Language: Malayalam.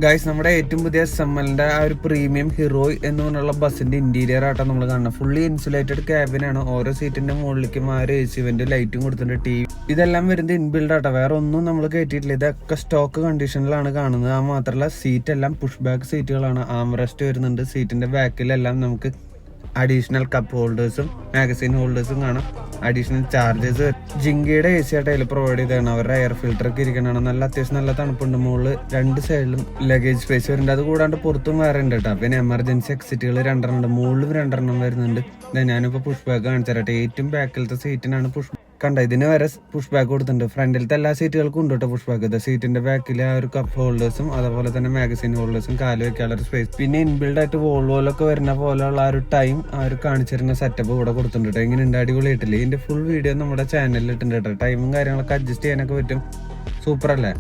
ഗൈസ്, നമ്മുടെ ഏറ്റവും പുതിയ SML-ന്റെ ആ ഒരു പ്രീമിയം ഹീറോയ് എന്ന് പറഞ്ഞുള്ള ബസ്സിന്റെ ഇന്റീരിയർ ആയിട്ടാണ് നമ്മൾ കാണുന്നത്. ഫുള്ളി ഇൻസുലേറ്റഡ് ക്യാബിനാണ്. ഓരോ സീറ്റിന്റെ മുകളിലേക്കും ആ ഒരു AC വെന്റ് ലൈറ്റും കൊടുത്തിട്ടുണ്ട്. TV ഇതെല്ലാം വരുന്നത് ഇൻബിൽഡ് ആട്ടോ, വേറെ ഒന്നും നമ്മൾ കയറ്റിയിട്ടില്ല. ഇതൊക്കെ സ്റ്റോക്ക് കണ്ടീഷനിലാണ് കാണുന്നത്. ആ മാത്രമല്ല സീറ്റ് എല്ലാം പുഷ് ബാക്ക് സീറ്റുകളാണ്. ആംറെസ്റ്റ് വരുന്നുണ്ട്. സീറ്റിന്റെ ബാക്കിലെല്ലാം നമുക്ക് അഡീഷണൽ കപ്പ് ഹോൾഡേഴ്സും മാഗസീൻ ഹോൾഡേഴ്സും കാണാം. അഡീഷണൽ ചാർജേഴ്സ് ജിങ്കയുടെ AC ആയിട്ട് അതിൽ പ്രൊവൈഡ് ചെയ്തതാണ്. അവരുടെ എയർ ഫിൽറ്റർ ഒക്കെ ഇരിക്കണതാണ്. അത്യാവശ്യം നല്ല തണുപ്പുണ്ട്. മുകളിൽ രണ്ട് സൈഡിലും ലഗേജ് സ്പേസ് വരുന്നുണ്ട്. അത് കൂടാണ്ട് പുറത്തും വേറെ ഉണ്ട് കേട്ടോ. പിന്നെ എമർജൻസി എക്സിറ്റുകൾ 2 ഉണ്ട്. മുകളിലും 2 വരുന്നുണ്ട്. ഞാനിപ്പോൾ പുഷ് ബാക്ക് കാണിച്ചു തരട്ടെ. ഏറ്റവും ബാക്കിലത്തെ സീറ്റിനാണ് പുഷ് കണ്ട. ഇതിന് വരെ പുഷ് ബാക്ക് കൊടുത്തിട്ടുണ്ട്. ഫ്രണ്ടിലത്തെ എല്ലാ സീറ്റുകൾക്കും ഉണ്ട് കേട്ടോ പുഷ് ബാക്ക്. സീറ്റിന്റെ ബാക്കിൽ ആ ഒരു കപ്പ് ഹോൾഡേഴ്സും അതുപോലെ തന്നെ മാഗസീൻ ഹോൾഡേഴ്സും കാല് വെക്കാനുള്ള ഒരു സ്പേസ്. പിന്നെ ഇൻബിൽഡ് ആയിട്ട് വോൾവോയിലൊക്കെ വരുന്ന പോലെയുള്ള ആ ഒരു ടൈം ആ ഒരു കാണിച്ചിരുന്ന സെറ്റപ്പ് ഇവിടെ കൊടുത്തിട്ടുണ്ട്. ഇങ്ങനെ അടിപൊളിയായിട്ടില്ലേ? ഇതിന്റെ ഫുൾ വീഡിയോ നമ്മുടെ ചാനലിൽ ഇട്ടുണ്ട് കേട്ടോ. ടൈമും കാര്യങ്ങളൊക്കെ അഡ്ജസ്റ്റ് ചെയ്യാനൊക്കെ പറ്റും. സൂപ്പർ അല്ലേ?